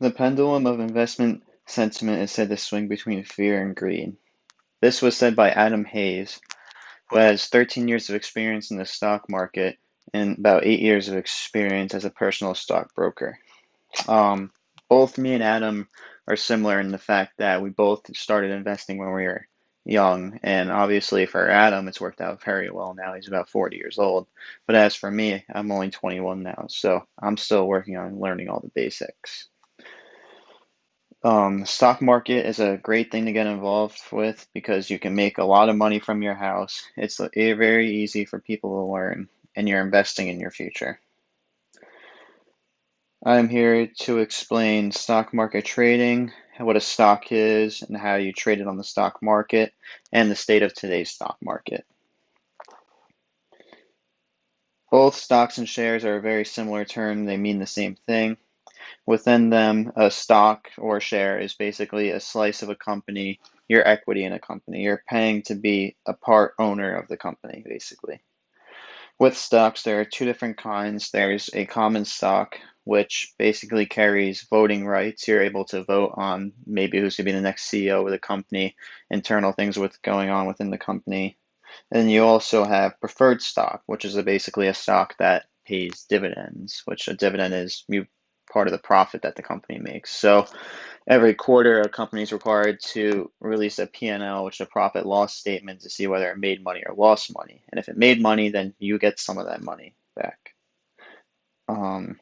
The pendulum of investment sentiment is said to swing between fear and greed. This was said by Adam Hayes, who has 13 years of experience in the stock market and about 8 years of experience as a personal stockbroker. Um, Both me and Adam are similar in the fact that we both started investing when we were young, and obviously for Adam, it's worked out very well now. He's about 40 years old. But as for me, I'm only 21 now, so I'm still working on learning all the basics. Stock market is a great thing to get involved with because you can make a lot of money from your house. It's very easy for people to learn, and you're investing in your future. I'm here to explain stock market trading, what a stock is, and how you trade it on the stock market, and the state of today's stock market. Both stocks and shares are a very similar term, they mean the same thing. Within them, a stock or share is basically a slice of a company, your equity in a company. You're paying to be a part owner of the company, basically. With stocks, there are two different kinds. There's a common stock, which basically carries voting rights. You're able to vote on maybe who's going to be the next CEO of the company, internal things with going on within the company. And you also have preferred stock, which is basically a stock that pays dividends, which a dividend is you part of the profit that the company makes. So every quarter, a company is required to release a P&L, which is a profit loss statement, to see whether it made money or lost money. And if it made money, then you get some of that money back. Um,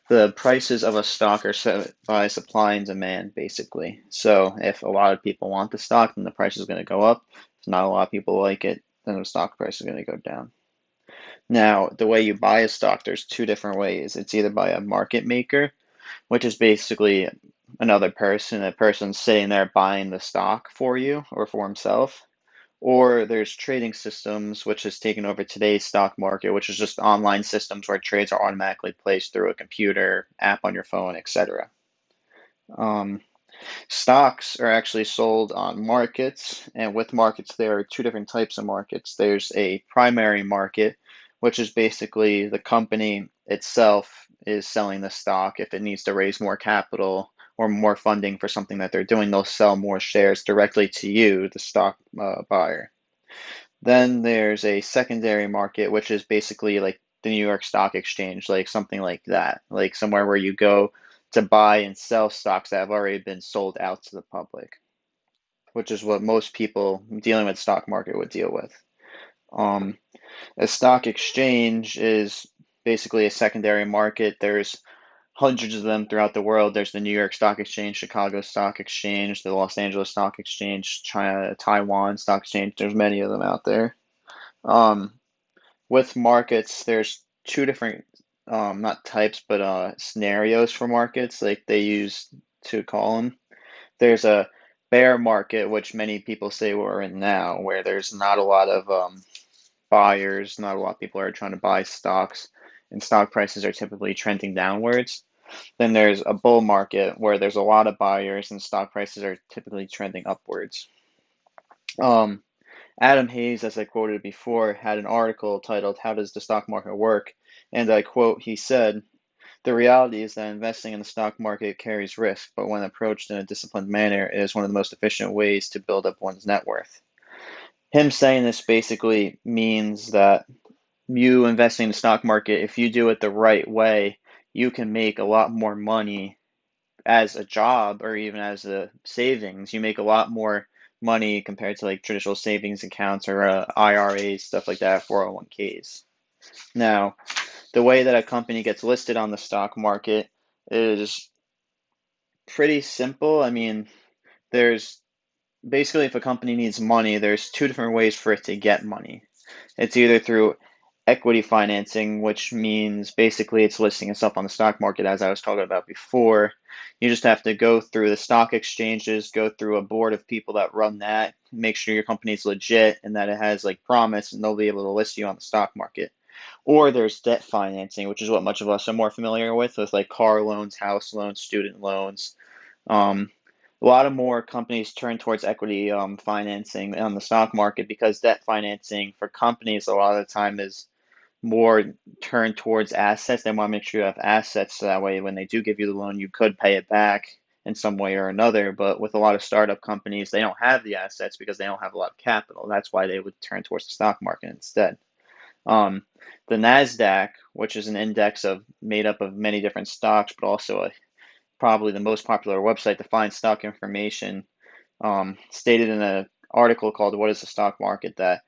the prices of a stock are set by supply and demand, basically. So if a lot of people want the stock, then the price is going to go up. If not a lot of people like it, then the stock price is going to go down. Now, the way you buy a stock, there's two different ways. It's either by a market maker, which is basically another person, a person sitting there buying the stock for you or for himself. Or there's trading systems, which has taken over today's stock market, which is just online systems where trades are automatically placed through a computer, app on your phone, etc. Um, Stocks are actually sold on markets, and with markets, there are two different types of markets. There's a primary market, which is basically the company itself is selling the stock. If it needs to raise more capital or more funding for something that they're doing, they'll sell more shares directly to you, the stock buyer. Then there's a secondary market, which is basically like the New York Stock Exchange, like something like that, like somewhere where you go to buy and sell stocks that have already been sold out to the public, which is what most people dealing with stock market would deal with. Um, a stock exchange is basically a secondary market. There's hundreds of them throughout the world. There's the New York Stock Exchange, Chicago Stock Exchange, the Los Angeles Stock Exchange, China, Taiwan Stock Exchange. There's many of them out there. Um, with markets, there's two different, not types, but scenarios for markets, like they use to call them. There's a bear market, which many people say we're in now, where there's not a lot of buyers, not a lot of people are trying to buy stocks, and stock prices are typically trending downwards. Then there's a bull market where there's a lot of buyers and stock prices are typically trending upwards. Um, Adam Hayes, as I quoted before, had an article titled "How Does the Stock Market Work?" And I quote, he said, "The reality is that investing in the stock market carries risk, but when approached in a disciplined manner, it is one of the most efficient ways to build up one's net worth." Him saying this basically means that you investing in the stock market, if you do it the right way, you can make a lot more money as a job or even as a savings. You make a lot more money compared to like traditional savings accounts or IRAs, stuff like that, 401ks. Now, the way that a company gets listed on the stock market is pretty simple. I mean, there's basically if a company needs money, there's two different ways for it to get money. It's either through equity financing, which means basically it's listing itself on the stock market, as I was talking about before. You just have to go through the stock exchanges, go through a board of people that run that, make sure your company's legit and that it has like promise, and they'll be able to list you on the stock market. Or there's debt financing, which is what much of us are more familiar with like car loans, house loans, student loans. Um, a lot of more companies turn towards equity financing on the stock market because debt financing for companies a lot of the time is more turned towards assets. They want to make sure you have assets so that way when they do give you the loan, you could pay it back in some way or another. But with a lot of startup companies, they don't have the assets because they don't have a lot of capital. That's why they would turn towards the stock market instead. Um, the Nasdaq, which is an index of made up of many different stocks, but also probably the most popular website to find stock information, stated in an article called "What is the Stock Market?" that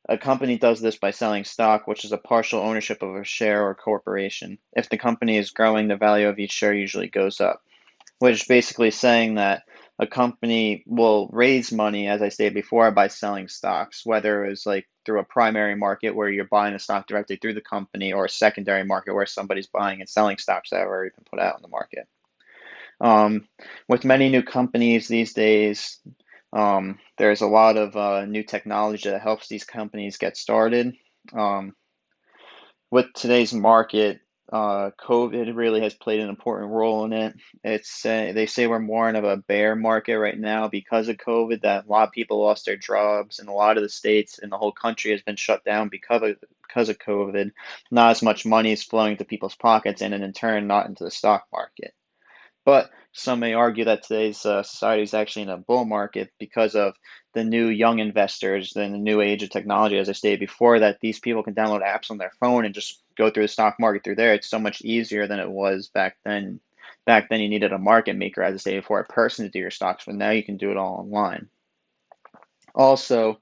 a company does this by selling stock, which is a partial ownership of a share or corporation. If the company is growing, the value of each share usually goes up, which is basically saying that a company will raise money, as I stated before, by selling stocks, whether it's like through a primary market where you're buying a stock directly through the company, or a secondary market where somebody's buying and selling stocks that have already been put out in the market. Um, with many new companies these days, there's a lot of new technology that helps these companies get started. Um, with today's market, COVID really has played an important role in it. They say we're more in of a bear market right now because of COVID, that a lot of people lost their jobs, and a lot of the states in the whole country has been shut down because of COVID. Not as much money is flowing to people's pockets, and in turn, not into the stock market. But some may argue that today's society is actually in a bull market because of the new young investors and the new age of technology. As I stated before, that these people can download apps on their phone and just go through the stock market through there. It's so much easier than it was back then. Back then, you needed a market maker, as I stated before, a person to do your stocks, but now you can do it all online. Also,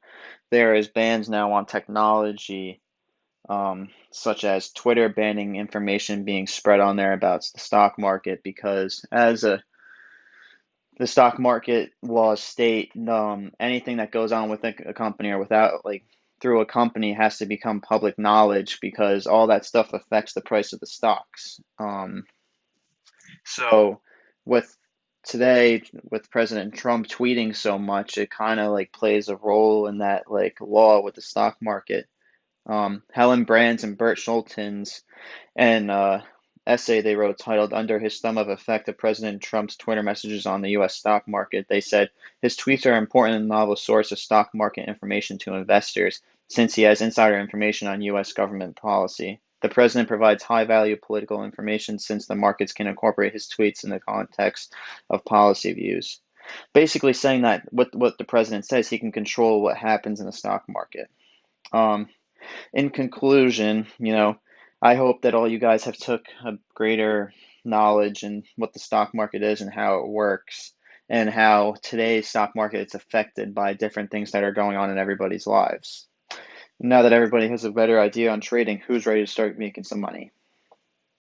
there is bans now on technology, such as Twitter banning information being spread on there about the stock market, because as the stock market laws state, anything that goes on with a company or without, like, through a company, has to become public knowledge because all that stuff affects the price of the stocks. So with today, with President Trump tweeting so much, it kind of like plays a role in that like law with the stock market. Helen Brands and Bert Schulten's and essay they wrote titled "Under His Thumb of Effect of President Trump's Twitter Messages on the U.S. Stock Market." They said his tweets are an important and novel source of stock market information to investors since he has insider information on U.S. government policy. The president provides high value political information since the markets can incorporate his tweets in the context of policy views. Basically saying that what the president says, he can control what happens in the stock market. Um, in conclusion, I hope that all you guys have took a greater knowledge in what the stock market is and how it works, and how today's stock market is affected by different things that are going on in everybody's lives. Now that everybody has a better idea on trading, who's ready to start making some money?